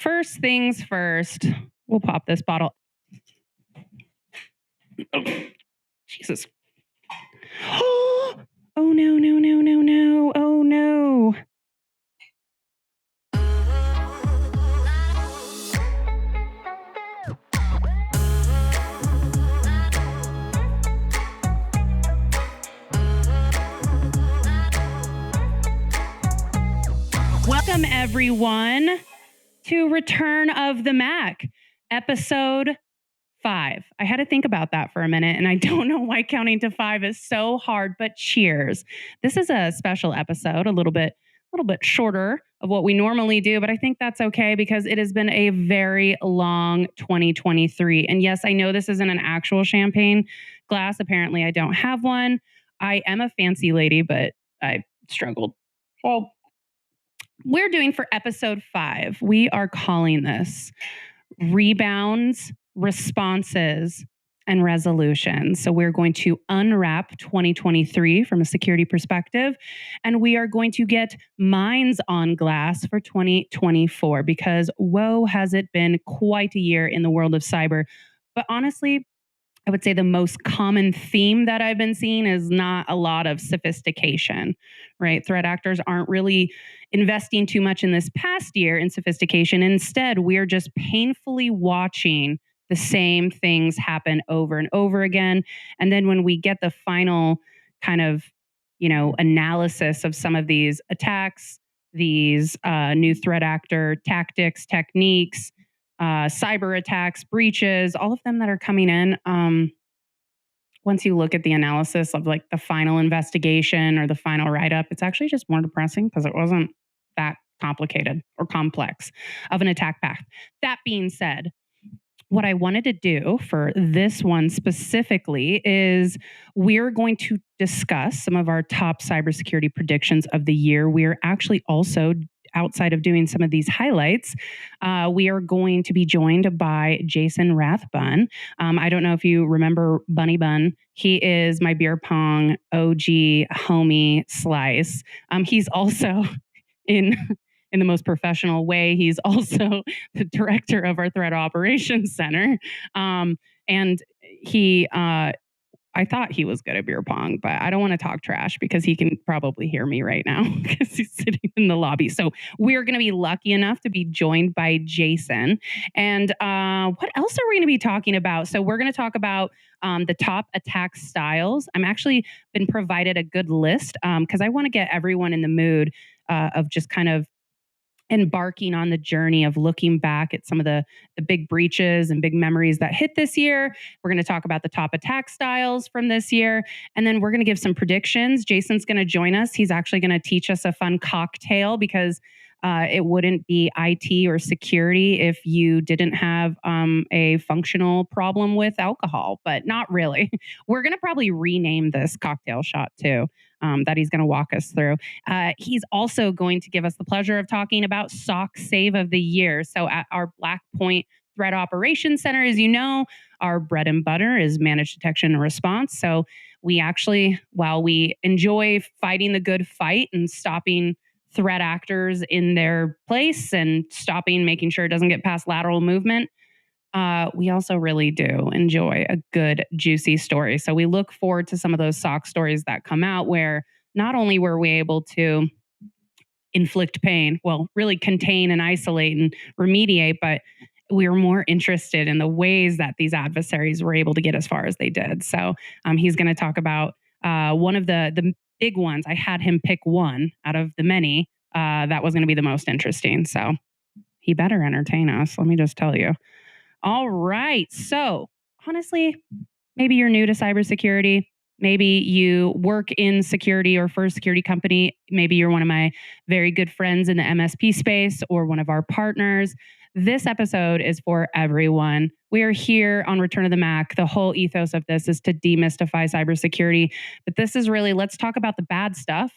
first things first, we'll pop this bottle. Oh, Jesus. Oh, no, no, no, no, no. Oh, no. Welcome, everyone, to Return of the Mac, episode 5. I had to think about that for a minute, and I don't know why counting to 5 is so hard, but cheers. This is a special episode, a little bit shorter of what we normally do, but I think that's okay because it has been a very long 2023. And yes, I know this isn't an actual champagne glass. Apparently, I don't have one. I am a fancy lady, but I struggled. Well, we're doing for episode 5. We are calling this Rebounds, Responses, and Resolutions. So we're going to unwrap 2023 from a security perspective, and we are going to get minds on glass for 2024 because whoa, has it been quite a year in the world of cyber. But honestly, I would say the most common theme that I've been seeing is not a lot of sophistication, right? Threat actors aren't really investing too much in this past year in sophistication. Instead, we're just painfully watching the same things happen over and over again. And then when we get the final kind of, analysis of some of these attacks, these new threat actor tactics, techniques, cyber attacks, breaches, all of them that are coming in. Once you look at the analysis of like the final investigation or the final write-up, it's actually just more depressing because it wasn't that complicated or complex of an attack path. That being said, what I wanted to do for this one specifically is we're going to discuss some of our top cybersecurity predictions of the year. We're actually also, outside of doing some of these highlights, we are going to be joined by Jason Rathbun. I don't know if you remember Bunny Bun. He is my beer pong OG homie slice. He's also in the most professional way. He's also the director of our Threat Operations Center. And he, I thought he was good at beer pong, but I don't want to talk trash because he can probably hear me right now because he's sitting in the lobby. So we're going to be lucky enough to be joined by Jason. And what else are we going to be talking about? So we're going to talk about the top attack styles. I'm actually been provided a good list because I want to get everyone in the mood of just kind of embarking on the journey of looking back at some of the big breaches and big memories that hit this year. We're going to talk about the top attack styles from this year. And then we're going to give some predictions. Jason's going to join us. He's actually going to teach us a fun cocktail because it wouldn't be IT or security if you didn't have a functional problem with alcohol, but not really. We're going to probably rename this cocktail shot too. That he's going to walk us through. He's also going to give us the pleasure of talking about SOC Save of the Year. So at our Blackpoint Threat Operations Center, as you know, our bread and butter is managed detection and response. So we actually, while we enjoy fighting the good fight and stopping threat actors in their place and making sure it doesn't get past lateral movement, we also really do enjoy a good, juicy story. So we look forward to some of those SOC stories that come out where not only were we able to inflict pain, well, really contain and isolate and remediate, but we were more interested in the ways that these adversaries were able to get as far as they did. So he's going to talk about one of the big ones. I had him pick one out of the many that was going to be the most interesting. So he better entertain us, let me just tell you. All right. So honestly, maybe you're new to cybersecurity. Maybe you work in security or for a security company. Maybe you're one of my very good friends in the MSP space or one of our partners. This episode is for everyone. We are here on Return of the Mac. The whole ethos of this is to demystify cybersecurity. But this is really, let's talk about the bad stuff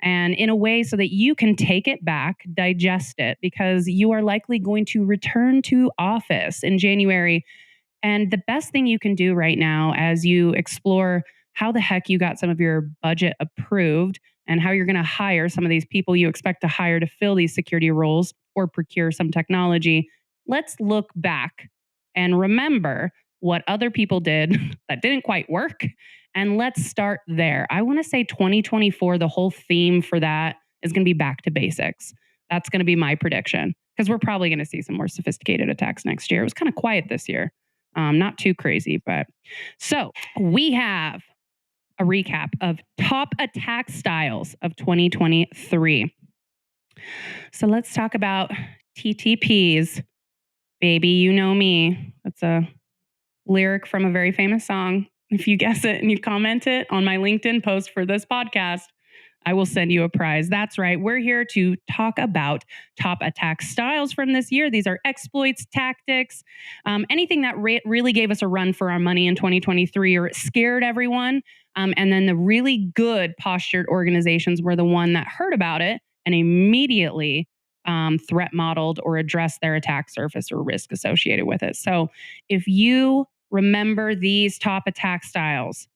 and in a way so that you can take it back, digest it, because you are likely going to return to office in January. And the best thing you can do right now as you explore how the heck you got some of your budget approved and how you're going to hire some of these people you expect to hire to fill these security roles or procure some technology. Let's look back and remember what other people did that didn't quite work. And let's start there. I want to say 2024, the whole theme for that is going to be back to basics. That's going to be my prediction because we're probably going to see some more sophisticated attacks next year. It was kind of quiet this year. Not too crazy, but so we have a recap of top attack styles of 2023. So let's talk about TTPs. Baby, you know me. That's a lyric from a very famous song. If you guess it and you comment it on my LinkedIn post for this podcast, I will send you a prize. That's right. We're here to talk about top attack styles from this year. These are exploits, tactics, anything that really gave us a run for our money in 2023 or it scared everyone. And then the really good postured organizations were the one that heard about it and immediately threat modeled or addressed their attack surface or risk associated with it. So if you remember these top attack styles,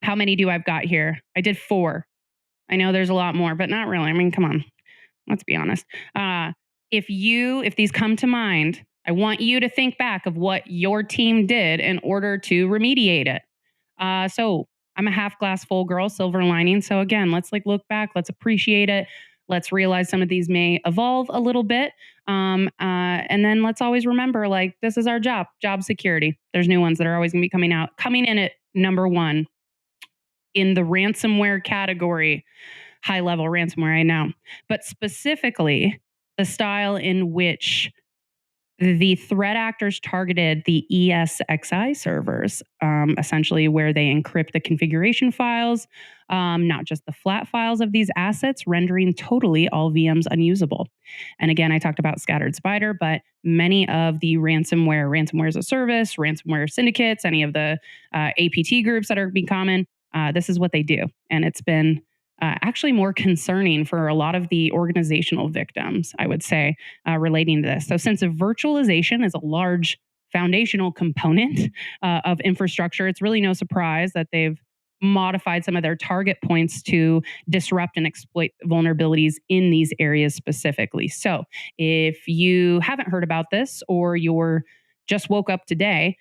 how many do I've got here? I did 4. I know there's a lot more, but not really. I mean, come on, let's be honest. If these come to mind, I want you to think back of what your team did in order to remediate it. So I'm a half glass full girl, silver lining. So again, let's look back, let's appreciate it. Let's realize some of these may evolve a little bit. And then let's always remember, this is our job security. There's new ones that are always going to be coming in at number 1. In the ransomware category, high level ransomware, I know, but specifically the style in which the threat actors targeted the ESXi servers, essentially where they encrypt the configuration files, not just the flat files of these assets, rendering totally all VMs unusable. And again, I talked about scattered spider, but many of the ransomware as a service, ransomware syndicates, any of the APT groups that are being common, this is what they do. And it's been actually more concerning for a lot of the organizational victims, I would say, relating to this. So since virtualization is a large foundational component of infrastructure, it's really no surprise that they've modified some of their target points to disrupt and exploit vulnerabilities in these areas specifically. So if you haven't heard about this or you're just woke up today,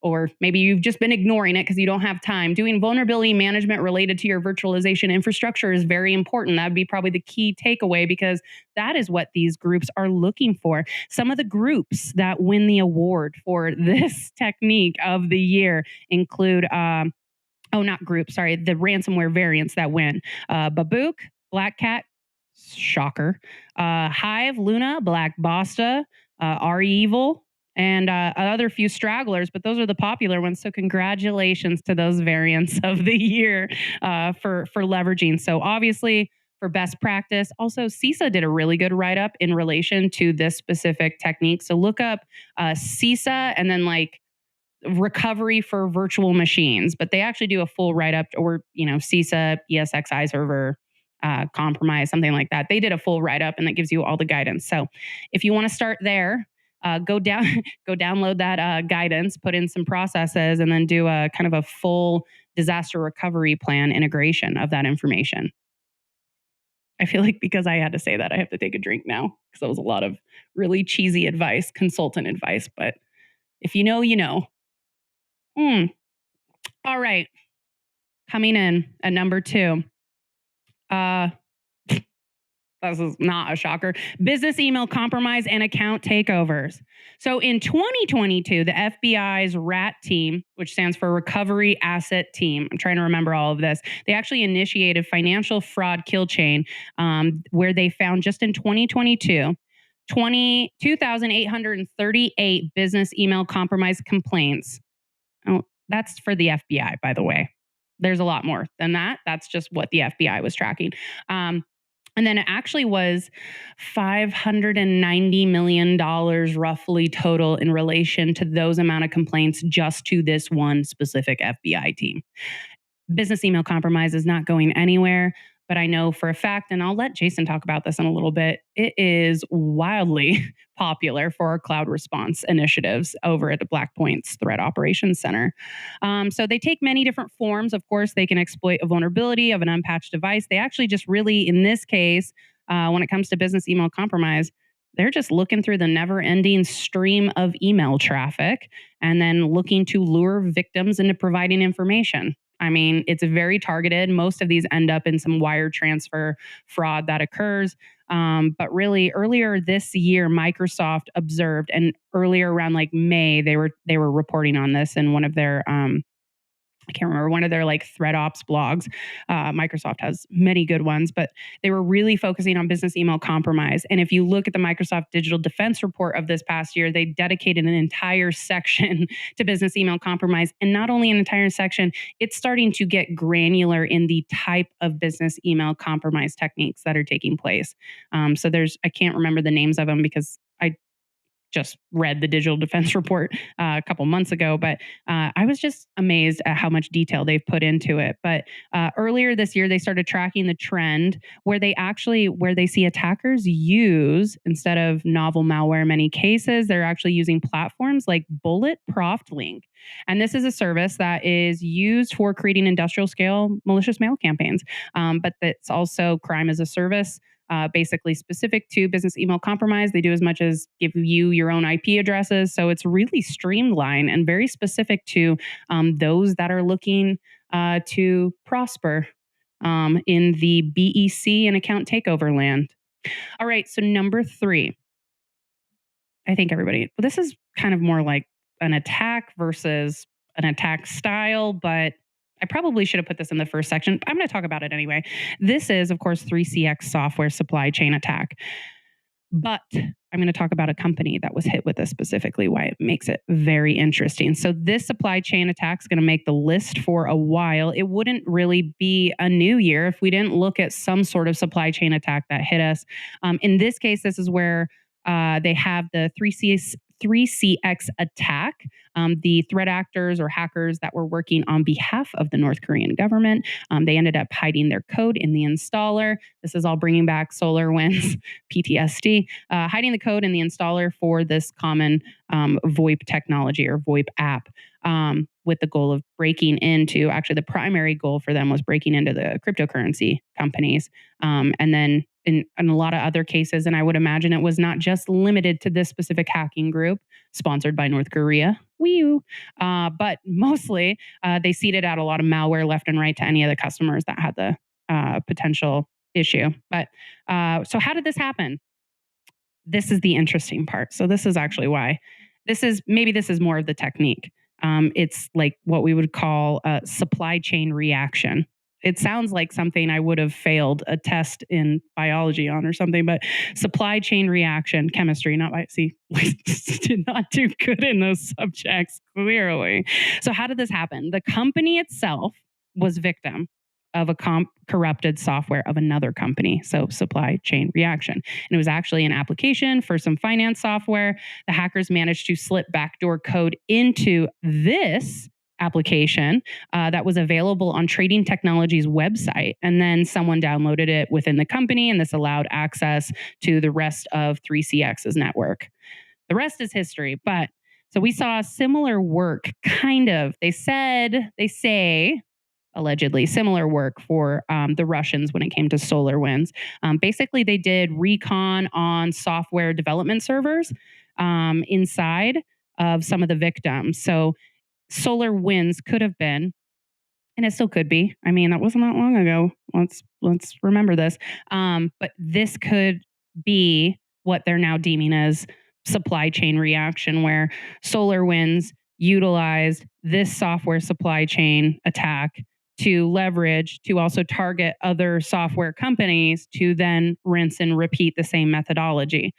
or maybe you've just been ignoring it because you don't have time. Doing vulnerability management related to your virtualization infrastructure is very important. That would be probably the key takeaway because that is what these groups are looking for. Some of the groups that win the award for this technique of the year include, the ransomware variants that win. Babook, Black Cat, shocker, Hive, Luna, Black Basta, R-Evil, and other few stragglers, but those are the popular ones. So congratulations to those variants of the year for leveraging. So obviously for best practice, also CISA did a really good write-up in relation to this specific technique. So look up CISA and then recovery for virtual machines, but they actually do a full write-up, or CISA, ESXi server, compromise, something like that. They did a full write-up and that gives you all the guidance. So if you want to start there, go download that guidance, put in some processes, and then do a kind of a full disaster recovery plan integration of that information. I feel like because I had to say that, I have to take a drink now because that was a lot of really cheesy advice, consultant advice. But if you know, you know. All right. Coming in at number 2. This is not a shocker. Business email compromise and account takeovers. So in 2022, the FBI's RAT team, which stands for Recovery Asset Team, I'm trying to remember all of this, they actually initiated financial fraud kill chain where they found just in 2022, 2,838 business email compromise complaints. Oh, that's for the FBI, by the way. There's a lot more than that. That's just what the FBI was tracking. And then it actually was $590 million roughly total in relation to those amount of complaints just to this one specific FBI team. Business email compromise is not going anywhere, but I know for a fact, and I'll let Jason talk about this in a little bit, it is wildly popular for our cloud response initiatives over at the Blackpoint's Threat Operations Center. So they take many different forms. Of course, they can exploit a vulnerability of an unpatched device. They actually just really, in this case, when it comes to business email compromise, they're just looking through the never-ending stream of email traffic and then looking to lure victims into providing information. I mean, it's very targeted. Most of these end up in some wire transfer fraud that occurs. But really, earlier this year, Microsoft observed, and earlier around like May, they were reporting on this in one of their I can't remember, one of their like threat ops blogs. Microsoft has many good ones, but they were really focusing on business email compromise. And if you look at the Microsoft Digital Defense Report of this past year, they dedicated an entire section to business email compromise. And not only an entire section, it's starting to get granular in the type of business email compromise techniques that are taking place. So I can't remember the names of them because I just read the Digital Defense Report a couple months ago, but I was just amazed at how much detail they've put into it. But earlier this year, they started tracking the trend where they see attackers use, instead of novel malware in many cases, they're actually using platforms like Bulletproof. And this is a service that is used for creating industrial scale malicious mail campaigns, but that's also crime as a service. Basically specific to business email compromise. They do as much as give you your own IP addresses. So it's really streamlined and very specific to those that are looking to prosper in the BEC and account takeover land. All right, so number 3. I think this is kind of more like an attack versus an attack style, but I probably should have put this in the first section. I'm going to talk about it anyway. This is, of course, 3CX software supply chain attack. But I'm going to talk about a company that was hit with this specifically, why it makes it very interesting. So this supply chain attack is going to make the list for a while. It wouldn't really be a new year if we didn't look at some sort of supply chain attack that hit us. In this case, this is where they have the 3CX attack. The threat actors or hackers that were working on behalf of the North Korean government, they ended up hiding their code in the installer. This is all bringing back SolarWinds PTSD, hiding the code in the installer for this common VoIP technology or VoIP app, with the goal of breaking into, actually the primary goal for them was breaking into the cryptocurrency companies. And then in a lot of other cases, and I would imagine it was not just limited to this specific hacking group sponsored by North Korea, but mostly they seeded out a lot of malware left and right to any of the customers that had the potential issue. But so how did this happen? This is the interesting part. So this is actually why this is more of the technique. It's like what we would call a supply chain reaction. It sounds like something I would have failed a test in biology on or something, but supply chain reaction, chemistry, we did not do good in those subjects, clearly. So how did this happen? The company itself was victim of a corrupted software of another company. So supply chain reaction. And it was actually an application for some finance software. The hackers managed to slip backdoor code into this application that was available on Trading Technologies website. And then someone downloaded it within the company, and this allowed access to the rest of 3CX's network. The rest is history. But so we saw similar work, they say, allegedly similar work for the Russians when it came to SolarWinds. Basically, they did recon on software development servers inside of some of the victims. So SolarWinds could have been, and it still could be. I mean, that wasn't that long ago. Let's remember this. But this could be what they're now deeming as supply chain reaction, where SolarWinds utilized this software supply chain attack to leverage to also target other software companies to then rinse and repeat the same methodology.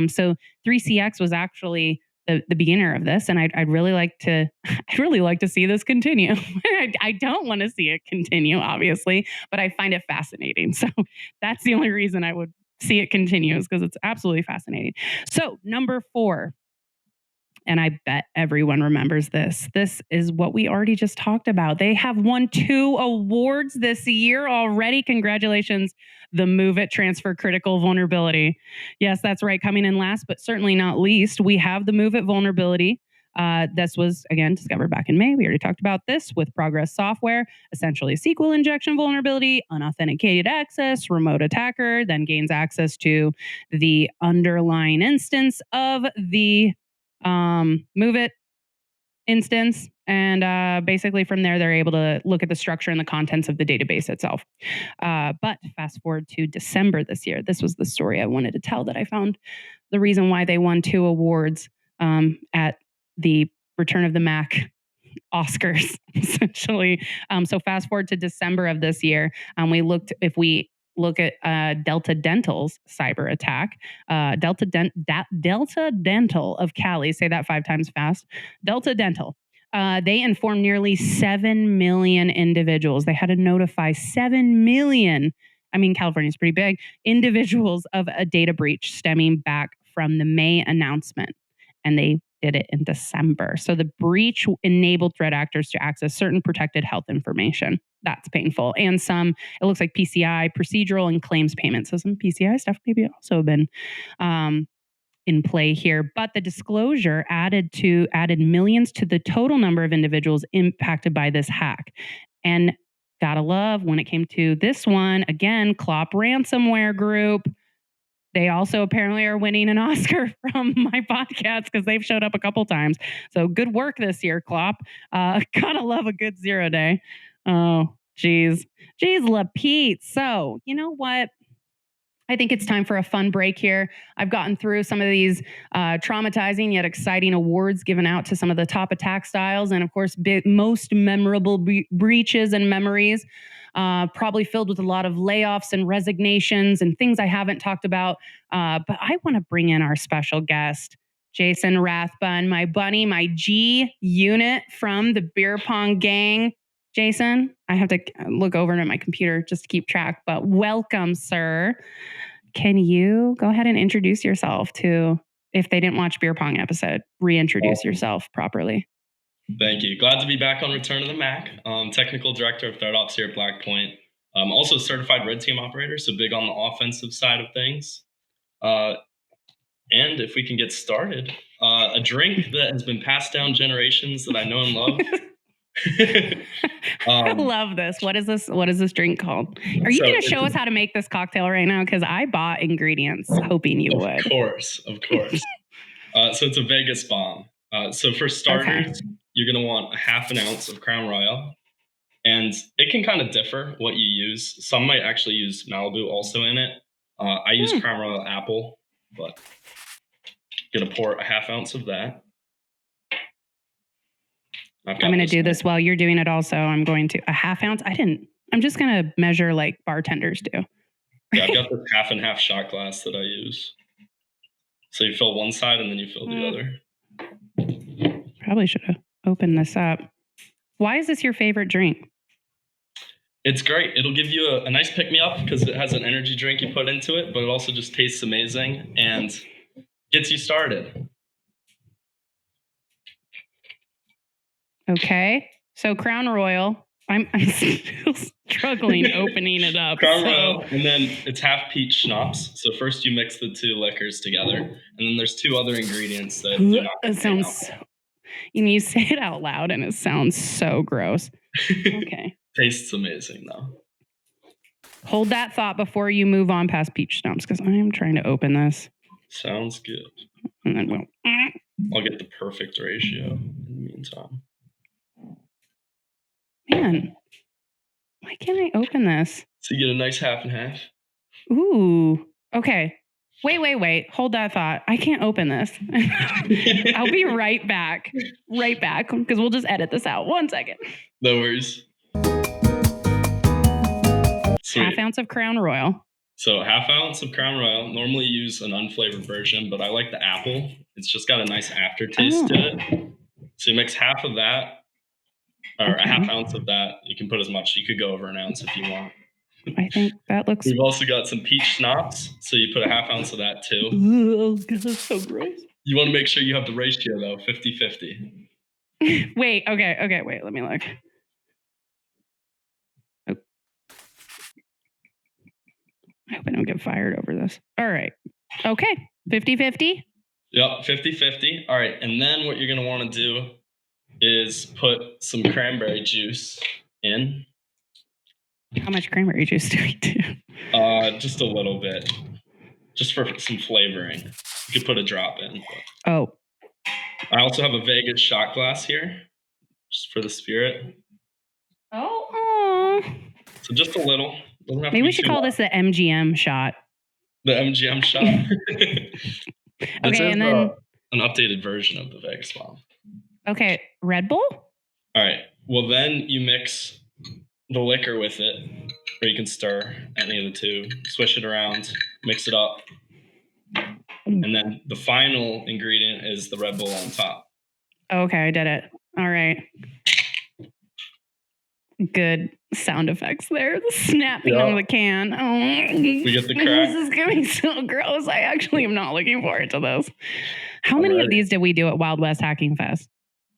So 3CX was actually the beginner of this, and I'd really like to see this continue. I don't want to see it continue, obviously, but I find it fascinating. So that's the only reason I would see it continue, is because it's absolutely fascinating. So number 4, and I bet everyone remembers this. This is what we already just talked about. They have won 2 awards this year already. Congratulations. The MOVEit Transfer Critical Vulnerability. Yes, that's right. Coming in last, but certainly not least, we have the MOVEit vulnerability. This was, again, discovered back in May. We already talked about this with Progress Software, essentially SQL injection vulnerability, unauthenticated access, remote attacker then gains access to the underlying instance of the move it instance. And basically from there, they're able to look at the structure and the contents of the database itself. But fast forward to December this year. This was the story I wanted to tell that I found the reason why they won 2 awards at the Return of the Mac Oscars, essentially. So fast forward to December of this year, if we look at Delta Dental's cyber attack, Delta Dental of Cali, say that 5 times fast, Delta Dental. They informed nearly 7 million individuals. They had to notify 7 million, I mean, California's pretty big, individuals of a data breach stemming back from the May announcement. And they did it in December. So the breach enabled threat actors to access certain protected health information. That's painful. And it looks like PCI, procedural and claims payments. So some PCI stuff maybe also have been in play here. But the disclosure added millions to the total number of individuals impacted by this hack. And gotta love when it came to this one, again, Clop Ransomware Group. They also apparently are winning an Oscar from my podcast because they've showed up a couple times. So good work this year, Clop. Gotta love a good 0 day. Oh, geez, LaPete. So you know what? I think it's time for a fun break here. I've gotten through some of these traumatizing yet exciting awards given out to some of the top attack styles. And of course, most memorable breaches and memories, probably filled with a lot of layoffs and resignations and things I haven't talked about. But I want to bring in our special guest, Jason Rathbun, my bunny, my G unit from the beer pong gang. Jason, I have to look over at my computer just to keep track, but welcome, sir. Can you go ahead and introduce yourself to, if they didn't watch beer pong episode, reintroduce yourself properly? Thank you. Glad to be back on Return of the Mac. Technical director of threat ops here at Blackpoint. Also a certified red team operator, so big on the offensive side of things. And if we can get started, a drink that has been passed down generations that I know and love. I love this. What is this drink called? Are you going to show us how to make this cocktail right now? Because I bought ingredients hoping you would. Of course. So it's a Vegas bomb. So for starters, you're going to want a half an ounce of Crown Royal. And it can kind of differ what you use. Some might actually use Malibu also in it. I use Crown Royal Apple, but I'm going to pour a half ounce of that. I'm going to do this while you're doing it also. I'm going to a half ounce. I'm just going to measure like bartenders do. Yeah, I've got this half and half shot glass that I use. So you fill one side and then you fill the other. Probably should have opened this up. Why is this your favorite drink? It's great. It'll give you a nice pick-me-up because it has an energy drink you put into it, but it also just tastes amazing and gets you started. Okay. So Crown Royal. I'm still struggling opening it up. Crown Royal, and then it's half peach schnapps. So first you mix the 2 liquors together, and then there's 2 other ingredients that do not contain alcohol. You say it out loud, and it sounds so gross. Okay. Tastes amazing, though. Hold that thought before you move on past peach schnapps, because I am trying to open this. Sounds good. And then I'll get the perfect ratio in the meantime. Man, why can't I open this? So you get a nice half and half. Ooh, okay. Wait. Hold that thought. I can't open this. I'll be right back, because we'll just edit this out. 1 second. No worries. Sweet. Half ounce of Crown Royal. So half ounce of Crown Royal. Normally use an unflavored version, but I like the apple. It's just got a nice aftertaste to it. So you mix half of that. Or a half ounce of that. You can put as much. You could go over an ounce if you want. I think that looks... We've also got some peach schnapps. So you put a half ounce of that too. Oh, God, that's so gross. You want to make sure you have the ratio though, 50-50. Wait, okay, wait, let me look. Oh. I hope I don't get fired over this. All right. Okay, 50-50? Yep, 50-50. All right, and then what you're going to want to do is put some cranberry juice in. How much cranberry juice do we do? Just a little bit, just for some flavoring. You could put a drop in. But. Oh. I also have a Vegas shot glass here, just for the spirit. Oh. So just a little. Maybe we should call this the MGM shot. The MGM shot. Okay, and then an updated version of the Vegas bomb. Okay, Red Bull? All right. Well, then you mix the liquor with it, or you can stir any of the two, swish it around, mix it up. And then the final ingredient is the Red Bull on top. Okay, I did it. All right. Good sound effects there. The snapping of the can. Oh, we get the crack. This is getting so gross. I actually am not looking forward to this. How many of these did we do at Wild West Hacking Fest?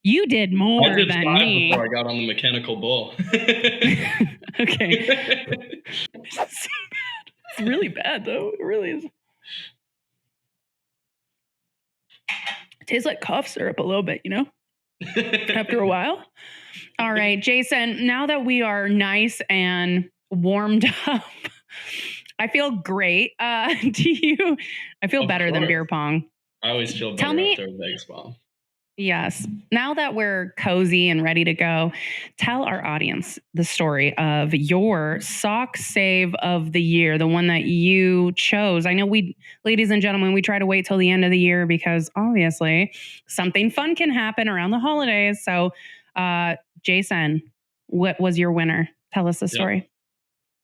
You did more I did than 5 me. Before I got on the mechanical bull. Okay. It's so bad. It's really bad, though. It really is. It tastes like cough syrup a little bit, you know? After a while. All right, Jason, now that we are nice and warmed up, I feel great. I feel better than beer pong. I always feel better after a Vegas bomb. Yes. Now that we're cozy and ready to go, tell our audience the story of your sock save of the year, the one that you chose. I know ladies and gentlemen, we try to wait till the end of the year because obviously something fun can happen around the holidays. So, Jason, what was your winner? Tell us the story.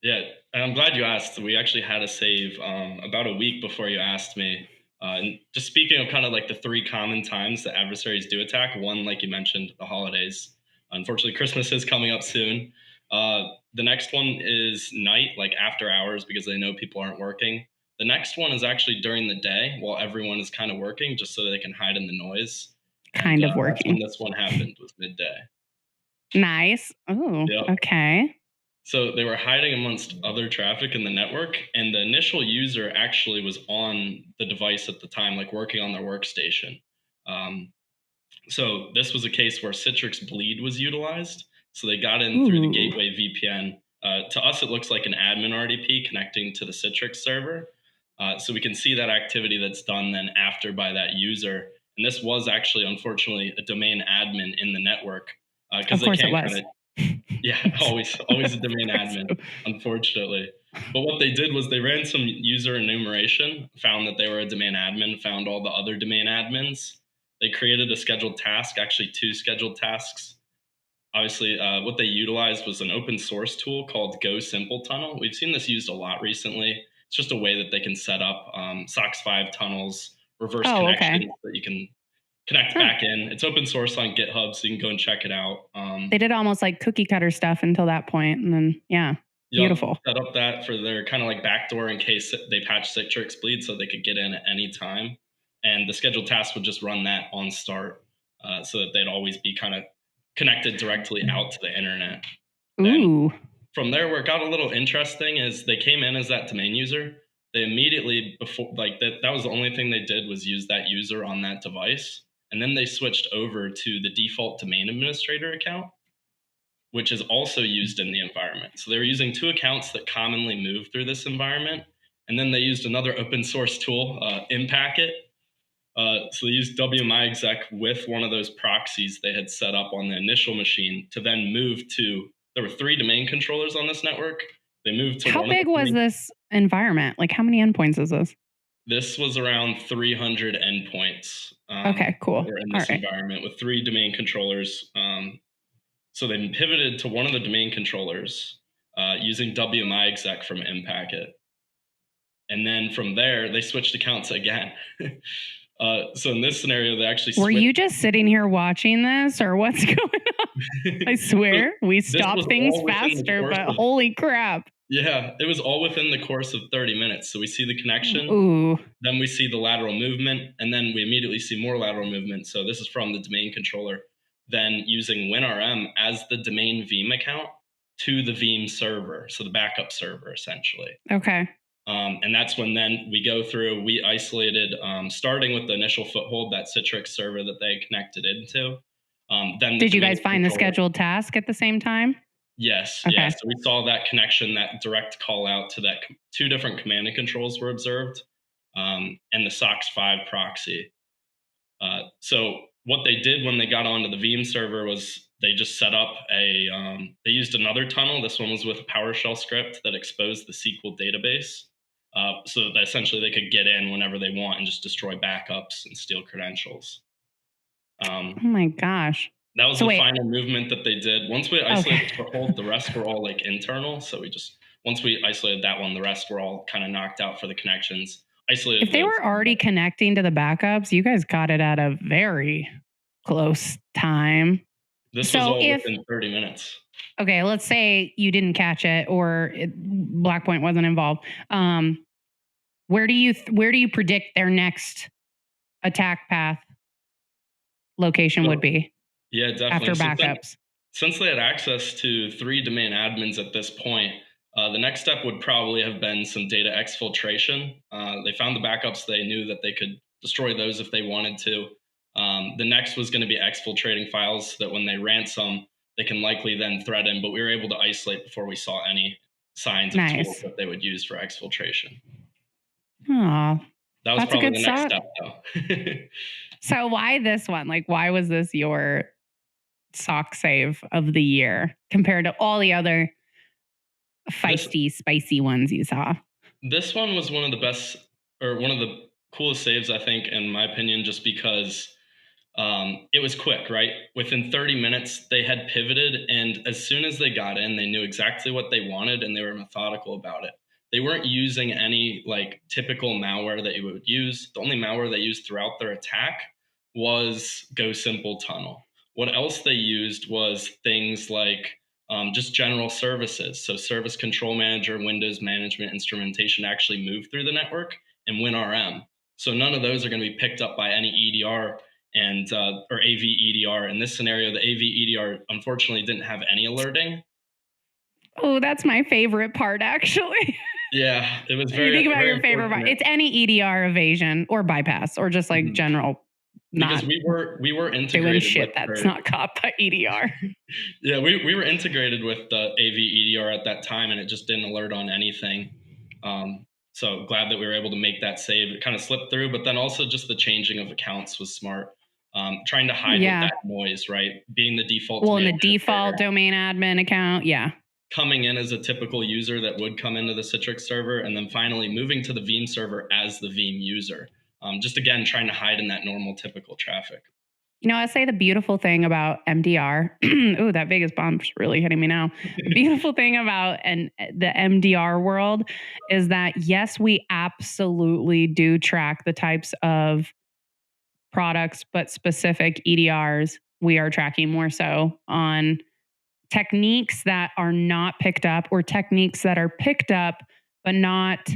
Yeah, I'm glad you asked. We actually had a save about a week before you asked me. And just speaking of kind of like the 3 common times that adversaries do attack, one, like you mentioned, the holidays. Unfortunately, Christmas is coming up soon. The next one is night, like after hours, because they know people aren't working. The next one is actually during the day while everyone is kind of working, just so they can hide in the noise. Kind of working. That's when this one happened, was midday. Nice. Oh, okay. So they were hiding amongst other traffic in the network, and the initial user actually was on the device at the time, like working on their workstation. So this was a case where Citrix Bleed was utilized. So they got in through the gateway VPN. To us, it looks like an admin RDP connecting to the Citrix server. So we can see that activity that's done then after by that user. And this was actually, unfortunately, a domain admin in the network. Of course it was. Yeah, always a domain admin, unfortunately. But what they did was they ran some user enumeration, found that they were a domain admin, found all the other domain admins. They created a scheduled task, actually 2 scheduled tasks. Obviously, what they utilized was an open source tool called Go Simple Tunnel. We've seen this used a lot recently. It's just a way that they can set up SOC 5 tunnels, reverse connections that you can connect back in. It's open source on GitHub, so you can go and check it out. They did almost like cookie cutter stuff until that point, and then beautiful. Set up that for their kind of like backdoor in case they patch Citrix Bleed, so they could get in at any time. And the scheduled task would just run that on start, so that they'd always be kind of connected directly out to the internet. Ooh. Then from there, where it got a little interesting is they came in as that domain user. They immediately, before like that was the only thing they did was use that user on that device. And then they switched over to the default domain administrator account, which is also used in the environment. So they were using 2 accounts that commonly move through this environment. And then they used another open source tool, Impacket. So they used WMI exec with one of those proxies they had set up on the initial machine to then move to, there were 3 domain controllers on this network. They moved to How big was this environment? Like how many endpoints is this? This was around 300 endpoints. Okay, cool. Were in this environment with 3 domain controllers. So they pivoted to one of the domain controllers using WMI exec from Impacket. And then from there, they switched accounts again. So in this scenario, they actually Were you just sitting here watching this or what's going on? I swear, we stop things faster, but holy crap. Yeah, it was all within the course of 30 minutes. So we see the connection, then we see the lateral movement, and then we immediately see more lateral movement. So this is from the domain controller, then using WinRM as the domain Veeam account to the Veeam server, so the backup server, essentially. Okay. And that's when then we go through, we isolated, starting with the initial foothold, that Citrix server that they connected into. Then did you guys find the scheduled task at the same time? Yes. Okay. Yeah. So we saw that connection, that direct call out to that two different command and controls were observed, and the SOC 5 proxy. So what they did when they got onto the Veeam server was they just set up they used another tunnel. This one was with a PowerShell script that exposed the SQL database. So that essentially they could get in whenever they want and just destroy backups and steal credentials. Oh my gosh. That was the final movement that they did. Once we isolated the foothold, the rest were all like internal. So once we isolated that one, the rest were all kind of knocked out for the connections. Isolated. If they were already connecting to the backups, you guys got it at a very close time. This was all within 30 minutes. Okay, let's say you didn't catch it or Blackpoint wasn't involved. Where do you predict their next attack path location would be? Yeah, definitely. After backups. Since they had access to 3 domain admins at this point, the next step would probably have been some data exfiltration. They found the backups. They knew that they could destroy those if they wanted to. The next was going to be exfiltrating files that when they ransom, they can likely then threaten. But we were able to isolate before we saw any signs of tools that they would use for exfiltration. Oh, that was probably the next step, though. So why this one? Like, why was this your SOC save of the year compared to all the other feisty, spicy ones you saw? This one was one of the best, or one of the coolest saves, I think, in my opinion, just because it was quick, right? Within 30 minutes, they had pivoted, and as soon as they got in, they knew exactly what they wanted, and they were methodical about it. They weren't using any like typical malware that you would use. The only malware they used throughout their attack was Go Simple Tunnel. What else they used was things like just general services. So Service Control Manager, Windows Management Instrumentation actually move through the network, and WinRM. So none of those are going to be picked up by any EDR and or AV EDR. In this scenario, the AV EDR unfortunately didn't have any alerting. Oh, that's my favorite part, actually. Yeah, it was very. You think about your favorite part. It's any EDR evasion or bypass or just like general. Because we were integrated doing shit that's not caught by EDR. Yeah, we were integrated with the AV EDR at that time, and it just didn't alert on anything. So glad that we were able to make that save. It kind of slipped through, but then also just the changing of accounts was smart. Trying to hide with that noise, right? Being the default. Well, in the default domain admin account, yeah. Coming in as a typical user that would come into the Citrix server, and then finally moving to the Veeam server as the Veeam user. Just again, trying to hide in that normal, typical traffic. You know, I say the beautiful thing about MDR. Ooh, that Vegas bomb's really hitting me now. The beautiful thing about the MDR world is that, yes, we absolutely do track the types of products, but specific EDRs, we are tracking more so on techniques that are not picked up, or techniques that are picked up but not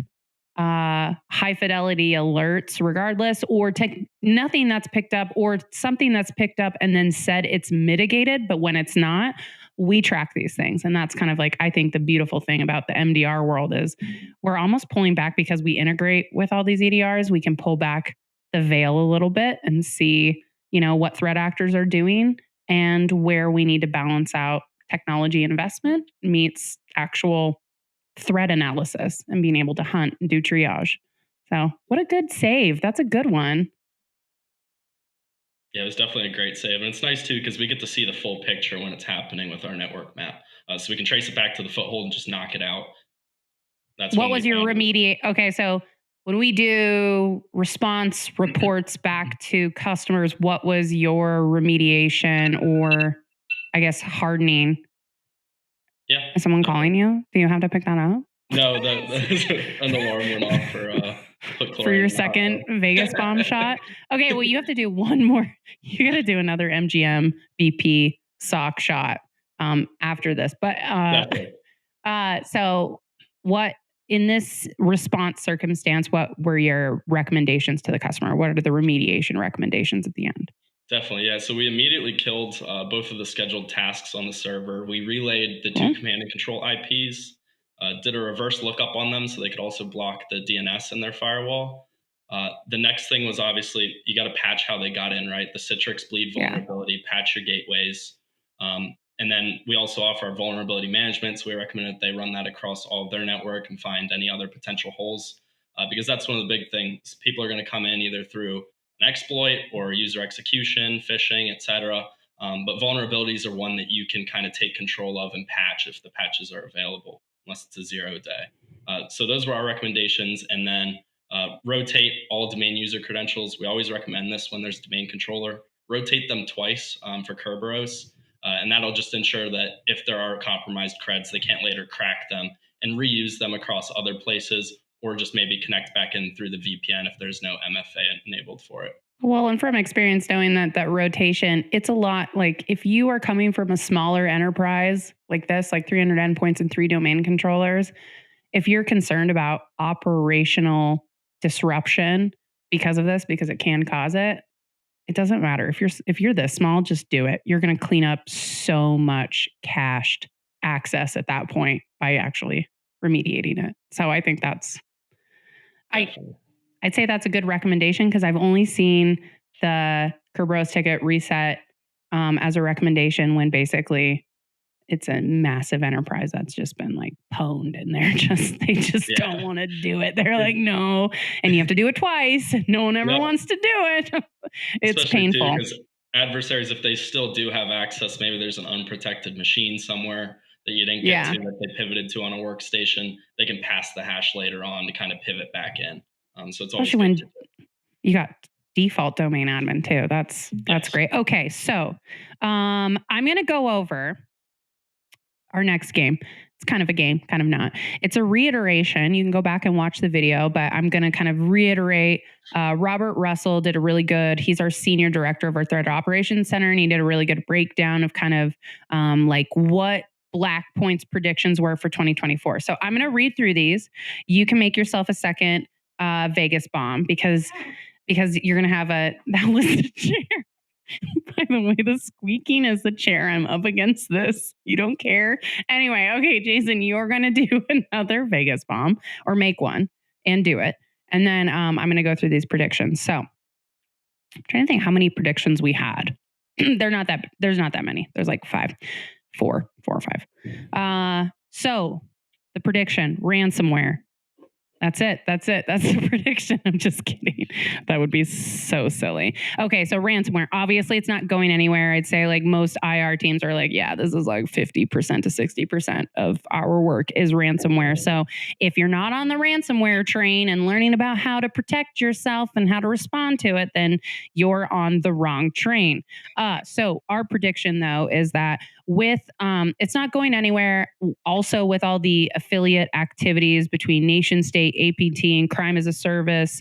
high fidelity alerts regardless, or nothing that's picked up, or something that's picked up and then said it's mitigated, but when it's not, we track these things. And that's kind of like, I think the beautiful thing about the MDR world is we're almost pulling back, because we integrate with all these EDRs. We can pull back the veil a little bit and see, what threat actors are doing and where we need to balance out technology investment meets actual threat analysis and being able to hunt and do triage. So what a good save. That's a good one. Yeah, it was definitely a great save. And it's nice too, because we get to see the full picture when it's happening with our network map. So we can trace it back to the foothold and just knock it out. That's what was your remediate? Okay, so when we do response reports back to customers, what was your remediation, or I guess hardening? Yeah. Is someone calling you? Do you have to pick that up? No, an alarm went off for your second Vegas bomb shot. Okay, well, you have to do one more. You got to do another MGM BP SOC shot after this. But so what, in this response circumstance, what were your recommendations to the customer? What are the remediation recommendations at the end? Definitely, yeah. So we immediately killed both of the scheduled tasks on the server. We relayed the 2 command and control IPs. did a reverse lookup on them so they could also block the DNS in their firewall. The next thing was obviously you got to patch how they got in, right? The Citrix bleed vulnerability, patch your gateways. And then we also offer vulnerability management. So we recommend that they run that across all of their network and find any other potential holes, because that's one of the big things. People are going to come in either through an exploit or user execution, phishing, etc. But vulnerabilities are one that you can kind of take control of and patch if the patches are available, unless it's a 0 day. So those were our recommendations. And then rotate all domain user credentials. We always recommend this when there's a domain controller. Rotate them twice for Kerberos. And that'll just ensure that if there are compromised creds, they can't later crack them and reuse them across other places, or just maybe connect back in through the VPN if there's no MFA enabled for it. Well, and from experience, knowing that rotation, it's a lot. Like if you are coming from a smaller enterprise like this, like 300 endpoints and 3 domain controllers, if you're concerned about operational disruption because of this, because it can cause it, it doesn't matter. If you're this small, just do it. You're going to clean up so much cached access at that point by actually remediating it. So I think I'd say that's a good recommendation, because I've only seen the Kerberos ticket reset as a recommendation when basically it's a massive enterprise that's just been like pwned, and they just don't want to do it. They're like, no, and you have to do it twice. No one ever wants to do it. It's especially painful. Because adversaries, if they still do have access, maybe there's an unprotected machine somewhere that you didn't get to, that they pivoted to on a workstation, they can pass the hash later on to kind of pivot back in. So it's especially when you got default domain admin too. That's great. Okay, so I'm going to go over our next game. It's kind of a game, kind of not. It's a reiteration. You can go back and watch the video, but I'm going to kind of reiterate. Robert Russell did a really good, he's our senior director of our threat operations center, and he did a really good breakdown of kind of like what Blackpoint's predictions were for 2024. So I'm going to read through these. You can make yourself a second Vegas bomb, because you're going to have that was the chair. By the way, the squeaking is the chair. I'm up against this. You don't care. Anyway, okay, Jason, you're going to do another Vegas bomb, or make one and do it. And then I'm going to go through these predictions. So I'm trying to think how many predictions we had. There's not that many. There's like four or five. So the prediction, ransomware. That's it. That's the prediction. I'm just kidding. That would be so silly. Okay, so ransomware. Obviously, it's not going anywhere. I'd say like most IR teams are like, yeah, this is like 50% to 60% of our work is ransomware. So if you're not on the ransomware train and learning about how to protect yourself and how to respond to it, then you're on the wrong train. So our prediction, though, is that with it's not going anywhere. Also, with all the affiliate activities between nation state, APT, and crime as a service,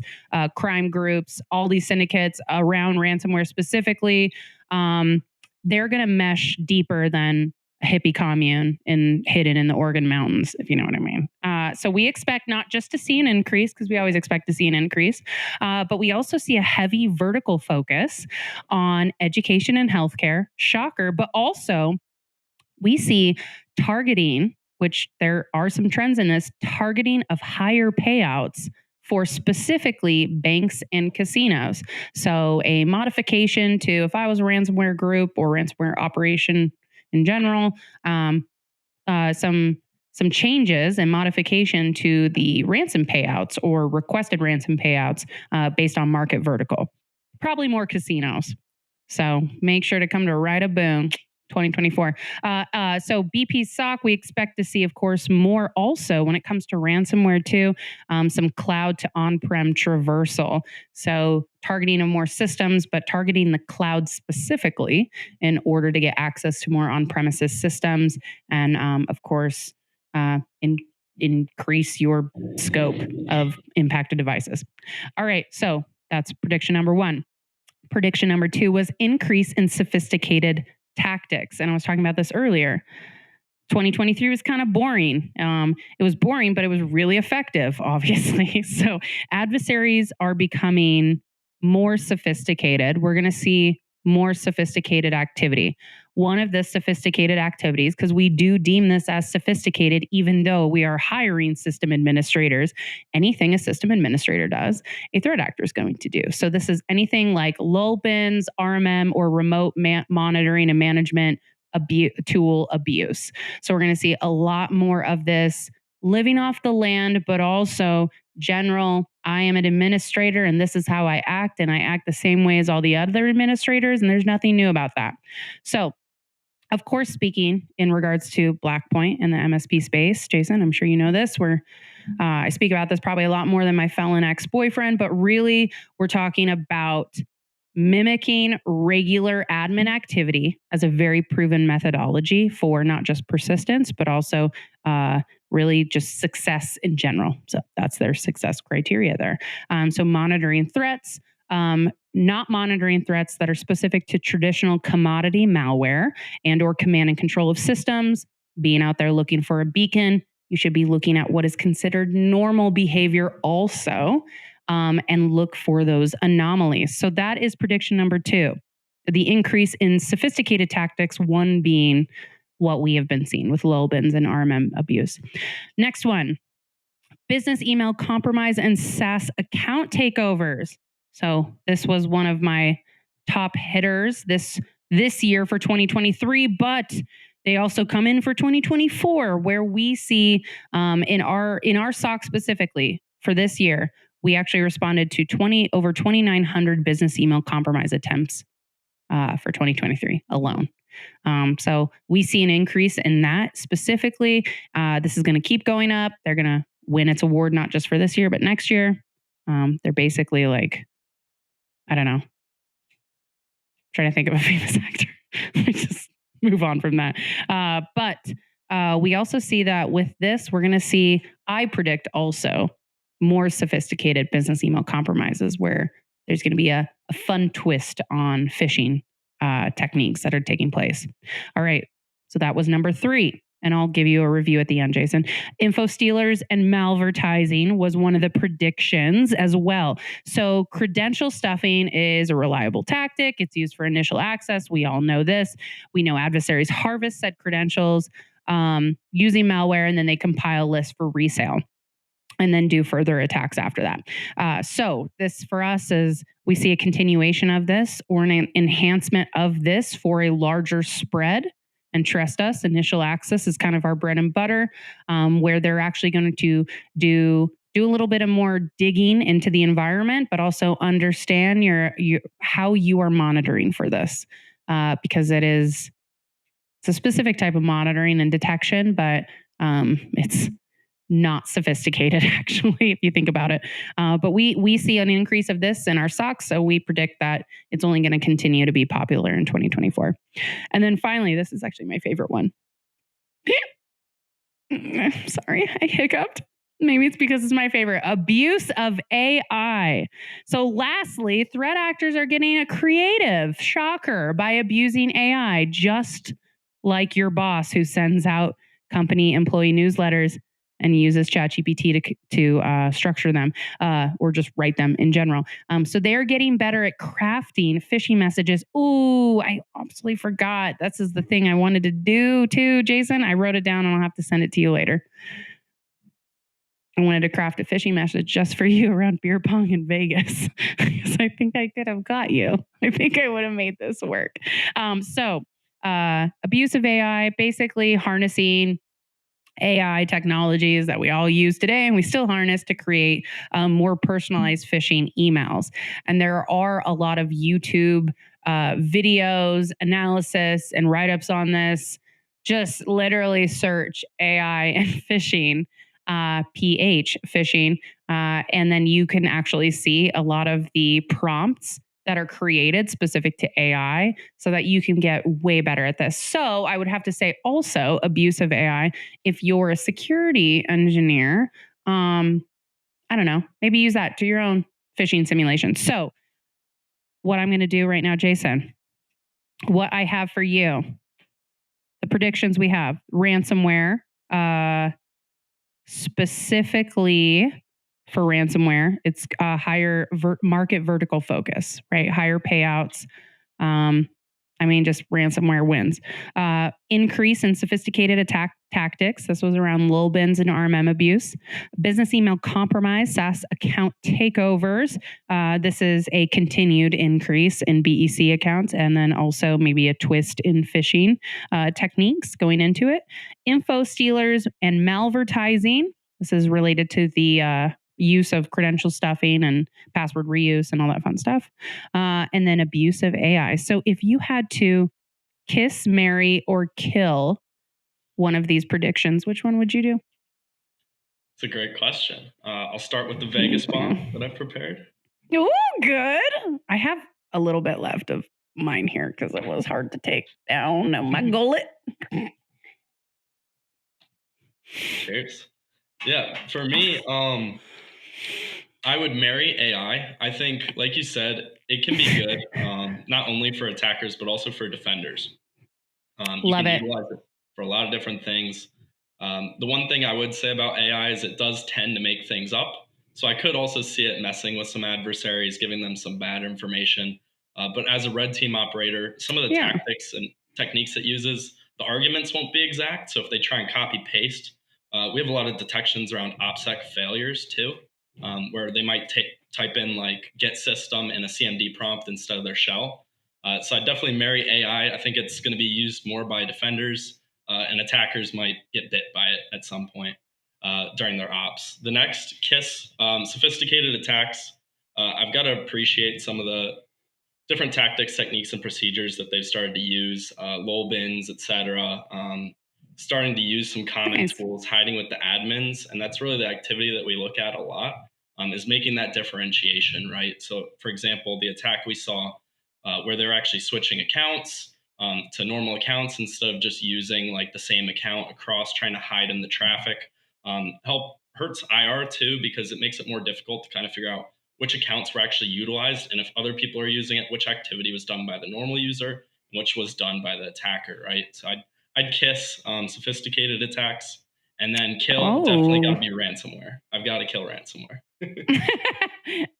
crime groups, all these syndicates around ransomware specifically, they're going to mesh deeper than a hippie commune hidden in the Oregon mountains, if you know what I mean. So we expect not just to see an increase, because we always expect to see an increase, but we also see a heavy vertical focus on education and healthcare. Shocker, but also we see targeting, which there are some trends in this, targeting of higher payouts for specifically banks and casinos. So a modification to, if I was a ransomware group or ransomware operation in general, some changes and modification to the ransom payouts or requested ransom payouts based on market vertical. Probably more casinos. So make sure to come to Rebounds 2024. So BP SOC, we expect to see, of course, more also when it comes to ransomware too, some cloud to on-prem traversal. So targeting of more systems, but targeting the cloud specifically in order to get access to more on-premises systems. And of course, increase your scope of impacted devices. All right, so that's prediction number one. Prediction number two was increase in sophisticated tactics. And I was talking about this earlier. 2023 was kind of boring. It was boring, but it was really effective, obviously. So adversaries are becoming more sophisticated. We're going to see more sophisticated activity. One of the sophisticated activities, because we do deem this as sophisticated, even though we are hiring system administrators, anything a system administrator does, a threat actor is going to do. So this is anything like lull bins, RMM, or remote monitoring and management tool abuse. So we're going to see a lot more of this living off the land, but also general, I am an administrator and this is how I act, and I act the same way as all the other administrators, and there's nothing new about that. So, of course, speaking in regards to Blackpoint and the MSP space, Jason, I'm sure you know this, I speak about this probably a lot more than my felon ex-boyfriend, but really we're talking about mimicking regular admin activity as a very proven methodology for not just persistence, but also really just success in general. So that's their success criteria there. So monitoring threats, not monitoring threats that are specific to traditional commodity malware and or command and control of systems, being out there looking for a beacon. You should be looking at what is considered normal behavior also, and look for those anomalies. So that is prediction number 2. The increase in sophisticated tactics, one being what we have been seeing with lull bins and RMM abuse. Next one, business email compromise and SaaS account takeovers. So this was one of my top hitters this year for 2023, but they also come in for 2024, where we see in our SOC specifically for this year, we actually responded to over 2,900 business email compromise attempts for 2023 alone. So we see an increase in that specifically. This is going to keep going up. They're going to win its award not just for this year, but next year. They're basically like, I don't know, trying to think of a famous actor. Let me just move on from that. But we also see that with this, we're going to see, I predict also, more sophisticated business email compromises where there's going to be a fun twist on phishing techniques that are taking place. All right. So that was number 3. And I'll give you a review at the end, Jason. Info stealers and malvertising was one of the predictions as well. So credential stuffing is a reliable tactic. It's used for initial access. We all know this. We know adversaries harvest said credentials using malware, and then they compile lists for resale and then do further attacks after that. So this for us is we see a continuation of this or an enhancement of this for a larger spread. And trust us, initial access is kind of our bread and butter, where they're actually going to do a little bit of more digging into the environment, but also understand how you are monitoring for this, because it's a specific type of monitoring and detection, but it's not sophisticated, actually, if you think about it. But we see an increase of this in our SOC, so we predict that it's only going to continue to be popular in 2024. And then finally, this is actually my favorite one. Sorry, I hiccuped. Maybe it's because it's my favorite. Abuse of AI. So lastly, threat actors are getting a creative shocker by abusing AI, just like your boss who sends out company employee newsletters and uses ChatGPT to structure them or just write them in general. So they're getting better at crafting phishing messages. Ooh, I absolutely forgot. This is the thing I wanted to do too, Jason. I wrote it down and I'll have to send it to you later. I wanted to craft a phishing message just for you around beer pong in Vegas. Because I think I could have got you. I think I would have made this work. Abuse of AI, basically harnessing AI technologies that we all use today and we still harness to create more personalized phishing emails. And there are a lot of YouTube videos, analysis, and write-ups on this. Just literally search AI and phishing, PH phishing, and then you can actually see a lot of the prompts that are created specific to AI so that you can get way better at this. So I would have to say also abuse of AI. If you're a security engineer, I don't know, maybe use that to your own phishing simulation. So what I'm going to do right now, Jason, what I have for you, the predictions we have, ransomware, specifically for ransomware, it's a higher market vertical focus, right? Higher payouts, Just ransomware wins. Increase in sophisticated attack tactics. This was around lull bins and RMM abuse. Business email compromise, SaaS account takeovers. This is a continued increase in BEC accounts, and then also maybe a twist in phishing techniques going into it. Info stealers and malvertising. This is related to the use of credential stuffing and password reuse and all that fun stuff. And then abuse of AI. So if you had to kiss, marry, or kill one of these predictions, which one would you do? It's a great question. I'll start with the Vegas bomb that I've prepared. Oh, good. I have a little bit left of mine here because it was hard to take down my gullet. Cheers. Yeah, for me, I would marry AI. I think, like you said, it can be good, not only for attackers, but also for defenders. Love it. Utilize it for a lot of different things. The one thing I would say about AI is it does tend to make things up. So I could also see it messing with some adversaries, giving them some bad information. But as a red team operator, some of the tactics and techniques it uses, the arguments won't be exact. So if they try and copy paste, we have a lot of detections around OPSEC failures too, where they might type in like get system in a CMD prompt instead of their shell. So I definitely marry AI. I think it's going to be used more by defenders, and attackers might get bit by it at some point during their ops. The next, KISS, sophisticated attacks. I've got to appreciate some of the different tactics, techniques, and procedures that they've started to use, lull bins, etc. Starting to use some common tools, hiding with the admins. And that's really the activity that we look at a lot, is making that differentiation, right? So, for example, the attack we saw where they're actually switching accounts to normal accounts instead of just using like the same account across, trying to hide in the traffic. Hurts IR too, because it makes it more difficult to kind of figure out which accounts were actually utilized, and if other people are using it, which activity was done by the normal user, and which was done by the attacker, right? So I'd kiss sophisticated attacks, and then kill definitely got to be ransomware. I've got to kill ransomware.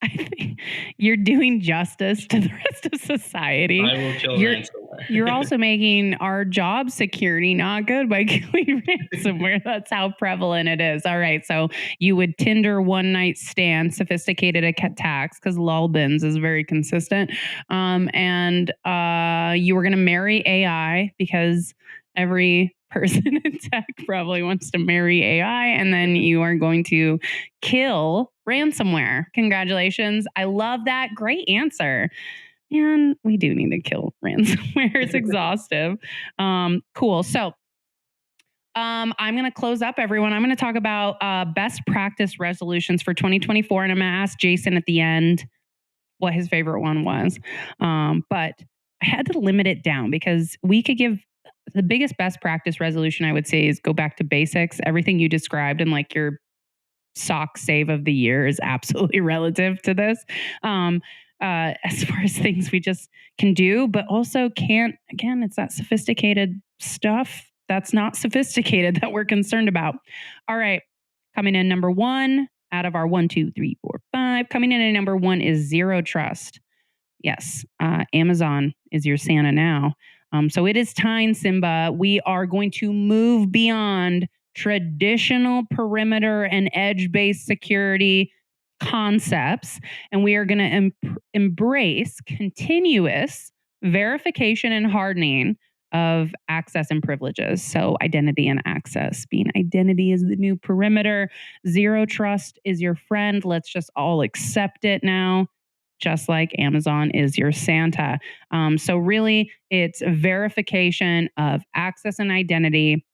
I think you're doing justice to the rest of society. I will kill ransomware. You're also making our job security not good by killing ransomware. That's how prevalent it is. All right. So you would Tinder one night stand sophisticated attacks because lull bins is very consistent. And you were going to marry AI because every person in tech probably wants to marry AI, and then you are going to kill ransomware. Congratulations. I love that. Great answer. And we do need to kill ransomware. It's exhaustive. Cool. So I'm going to close up, everyone. I'm going to talk about best practice resolutions for 2024, and I'm going to ask Jason at the end what his favorite one was. But I had to limit it down because we could give the biggest best practice resolution, I would say, is go back to basics. Everything you described and like your SOC save of the year is absolutely relative to this. As far as things we just can do, but also can't, again, it's that sophisticated stuff that's not sophisticated that we're concerned about. All right. Coming in number one out of our 1, 2, 3, 4, 5. Coming in at number one is zero trust. Yes. Amazon is your Santa now. So it is time, Simba. We are going to move beyond traditional perimeter and edge-based security concepts, and we are going to embrace continuous verification and hardening of access and privileges. So identity and access, being identity is the new perimeter. Zero trust is your friend. Let's just all accept it now. Just like Amazon is your Santa. So really, it's verification of access and identity,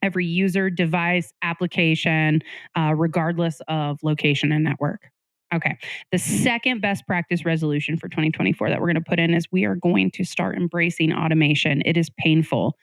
every user, device, application, regardless of location and network. Okay. The second best practice resolution for 2024 that we're going to put in is we are going to start embracing automation. It is painful,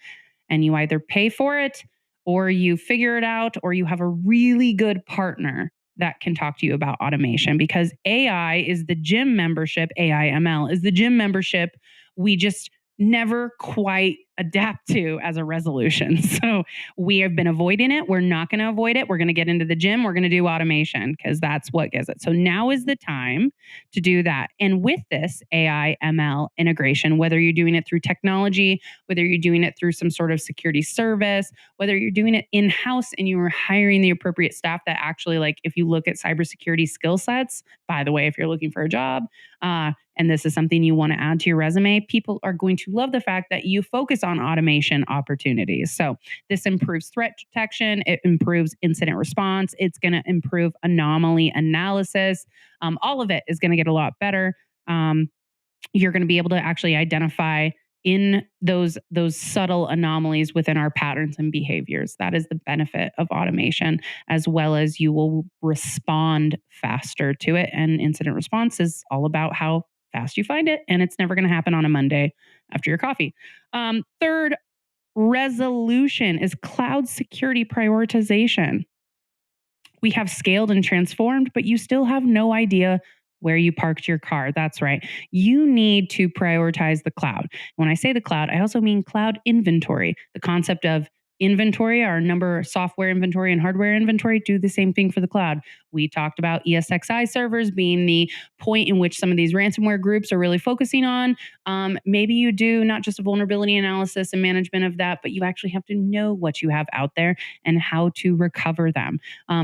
and you either pay for it or you figure it out, or you have a really good partner that can talk to you about automation, because AI is the gym membership. AI ML is the gym membership we just never quite adapt to as a resolution. So we have been avoiding it. We're not going to avoid it. We're going to get into the gym. We're going to do automation because that's what gives it. So now is the time to do that. And with this AI ML integration, whether you're doing it through technology, whether you're doing it through some sort of security service, whether you're doing it in-house and you are hiring the appropriate staff that actually, like, if you look at cybersecurity skill sets, by the way, if you're looking for a job, and this is something you want to add to your resume, people are going to love the fact that you focus on automation opportunities. So this improves threat detection. It improves incident response. It's going to improve anomaly analysis. All of it is going to get a lot better. You're going to be able to actually identify in those subtle anomalies within our patterns and behaviors. That is the benefit of automation, as well as you will respond faster to it. And incident response is all about how fast you find it, and it's never going to happen on a Monday after your coffee. Third resolution is cloud security prioritization. We have scaled and transformed, but you still have no idea where you parked your car. That's right. You need to prioritize the cloud. When I say the cloud, I also mean cloud inventory. The concept of inventory, our number software inventory and hardware inventory, do the same thing for the cloud. We talked about ESXi servers being the point in which some of these ransomware groups are really focusing on. Maybe you do not just a vulnerability analysis and management of that, but you actually have to know what you have out there and how to recover them.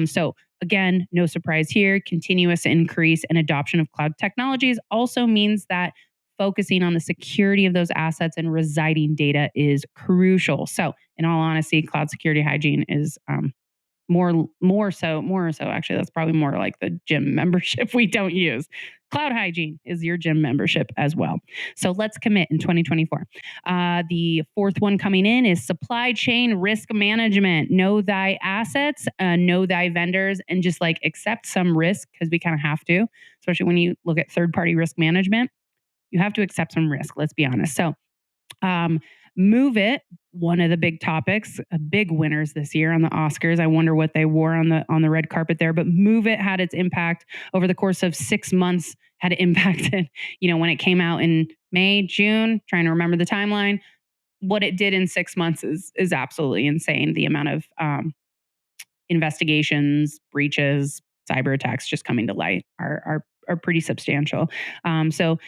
So again, no surprise here, continuous increase and adoption of cloud technologies also means that focusing on the security of those assets and residing data is crucial. So in all honesty, cloud security hygiene is more so actually, that's probably more like the gym membership we don't use. Cloud hygiene is your gym membership as well. So let's commit in 2024. The fourth one coming in is supply chain risk management. Know thy assets, know thy vendors, and just like accept some risk, because we kind of have to, especially when you look at third-party risk management. You have to accept some risk, let's be honest. So Move It, one of the big topics, big winners this year on the Oscars. I wonder what they wore on the red carpet there, but Move It had its impact over the course of 6 months, had impacted, when it came out in May, June, trying to remember the timeline. What it did in 6 months is absolutely insane. The amount of investigations, breaches, cyber attacks just coming to light are pretty substantial. So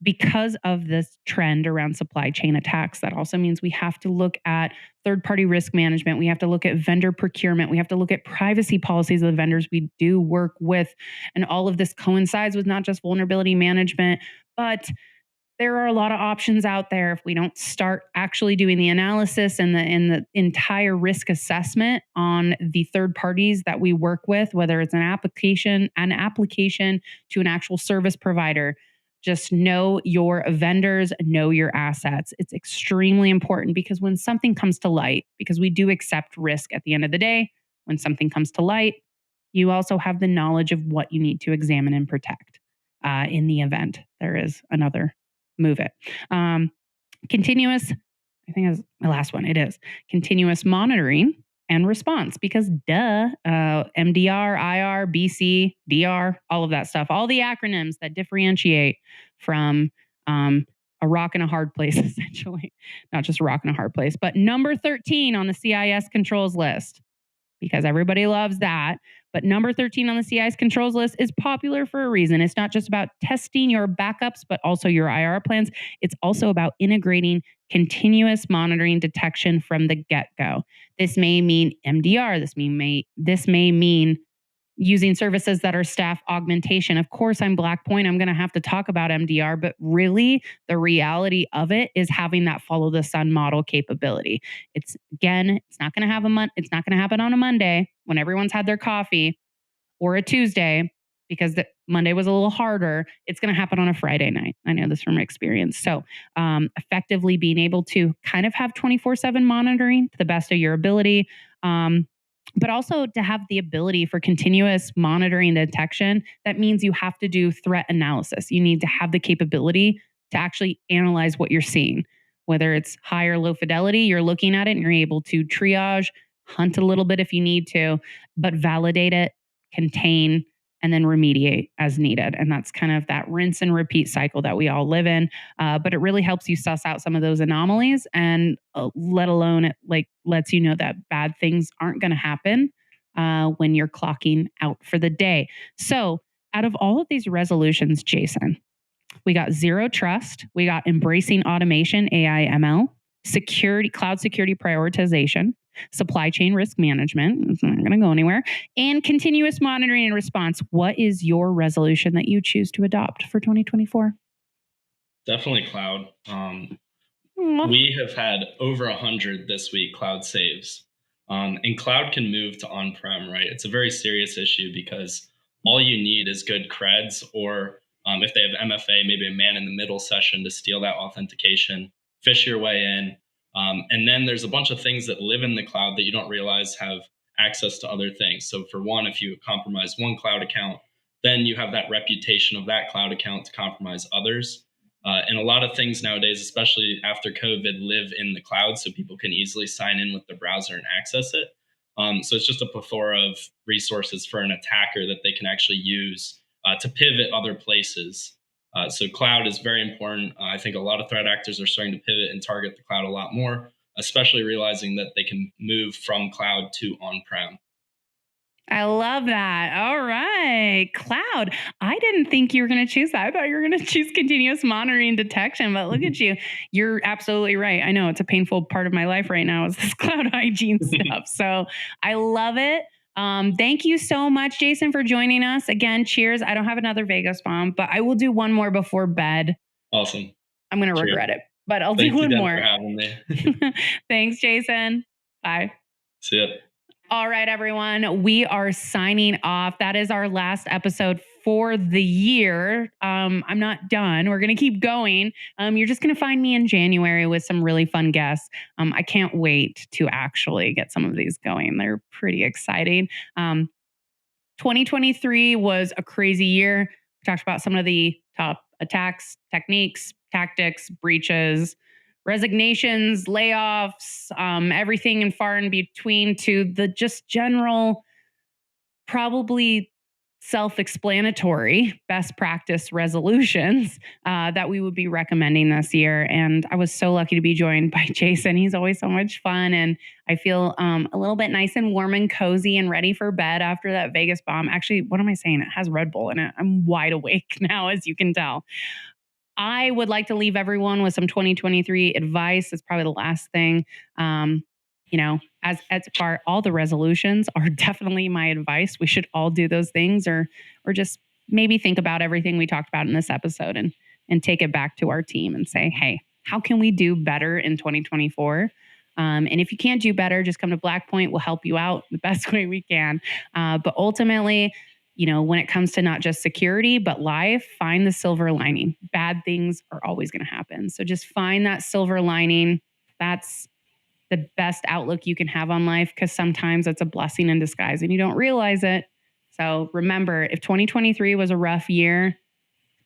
because of this trend around supply chain attacks, that also means we have to look at third-party risk management. We have to look at vendor procurement. We have to look at privacy policies of the vendors we do work with. And all of this coincides with not just vulnerability management, but there are a lot of options out there. If we don't start actually doing the analysis and the entire risk assessment on the third parties that we work with, whether it's an application to an actual service provider, just know your vendors, know your assets. It's extremely important, because when something comes to light, because we do accept risk at the end of the day, when something comes to light, you also have the knowledge of what you need to examine and protect in the event there is another Move It. Continuous, I think that's my last one. It is continuous monitoring and response, because MDR, IR, BC, DR, all of that stuff, all the acronyms that differentiate from a rock and a hard place, essentially. Not just a rock and a hard place, but number 13 on the CIS controls list, because everybody loves that. But number 13 on the CIS controls list is popular for a reason. It's not just about testing your backups, but also your IR plans. It's also about integrating continuous monitoring detection from the get-go. This may mean MDR. This may mean using services that are staff augmentation. Of course, I'm Blackpoint. I'm going to have to talk about MDR, but really the reality of it is having that follow the sun model capability. It's not going to happen on a Monday when everyone's had their coffee, or a Tuesday, because the Monday was a little harder. It's going to happen on a Friday night. I know this from experience. So effectively being able to kind of have 24/7 monitoring to the best of your ability, but also to have the ability for continuous monitoring and detection. That means you have to do threat analysis. You need to have the capability to actually analyze what you're seeing, whether it's high or low fidelity. You're looking at it and you're able to triage, hunt a little bit if you need to, but validate it, contain, and then remediate as needed. And that's kind of that rinse and repeat cycle that we all live in. But it really helps you suss out some of those anomalies, and let alone it lets you know that bad things aren't going to happen when you're clocking out for the day. So out of all of these resolutions, Jason, we got zero trust, we got embracing automation, AI, ML, security, cloud security prioritization, supply chain risk management, it's not going to go anywhere, and continuous monitoring and response. What is your resolution that you choose to adopt for 2024? Definitely cloud. We have had over 100 this week cloud saves. And cloud can move to on-prem, right? It's a very serious issue because all you need is good creds, or if they have MFA, maybe a man in the middle session to steal that authentication, fish your way in. And then there's a bunch of things that live in the cloud that you don't realize have access to other things. So for one, if you compromise one cloud account, then you have that reputation of that cloud account to compromise others. And a lot of things nowadays, especially after COVID, live in the cloud, so people can easily sign in with the browser and access it. So it's just a plethora of resources for an attacker that they can actually use to pivot other places. So cloud is very important. I think a lot of threat actors are starting to pivot and target the cloud a lot more, especially realizing that they can move from cloud to on-prem. I love that. All right. Cloud. I didn't think you were going to choose that. I thought you were going to choose continuous monitoring detection, but look at you. You're absolutely right. I know it's a painful part of my life right now is this cloud hygiene stuff. So I love it. Thank you so much, Jason, for joining us. Again, cheers. I don't have another Vegas bomb, but I will do one more before bed. Awesome. I'm going to regret it, but I'll do one more. Thank you for having me. Thanks, Jason. Bye. See ya. All right, everyone, we are signing off. That is our last episode for the year. I'm not done. We're going to keep going. You're just going to find me in January with some really fun guests. I can't wait to actually get some of these going. They're pretty exciting. 2023 was a crazy year. We talked about some of the top attacks, techniques, tactics, breaches, resignations, layoffs, everything and far in between, to the just general, probably self-explanatory best practice resolutions that we would be recommending this year. And I was so lucky to be joined by Jason. He's always so much fun. And I feel a little bit nice and warm and cozy and ready for bed after that Vegas bomb. Actually, what am I saying? It has Red Bull in it. I'm wide awake now, as you can tell. I would like to leave everyone with some 2023 advice. It's probably the last thing. As far, all the resolutions are definitely my advice. We should all do those things, or just maybe think about everything we talked about in this episode and take it back to our team and say, hey, how can we do better in 2024? And if you can't do better, just come to Blackpoint. We'll help you out the best way we can. But ultimately, when it comes to not just security, but life, find the silver lining. Bad things are always going to happen. So just find that silver lining. That's the best outlook you can have on life, because sometimes it's a blessing in disguise and you don't realize it. So remember, if 2023 was a rough year,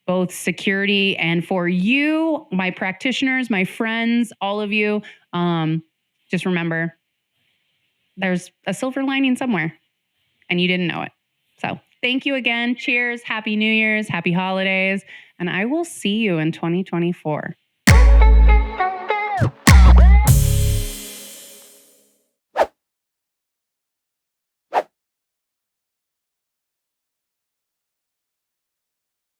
both security and for you, my practitioners, my friends, all of you, just remember there's a silver lining somewhere and you didn't know it. So thank you again. Cheers. Happy New Year's. Happy holidays. And I will see you in 2024.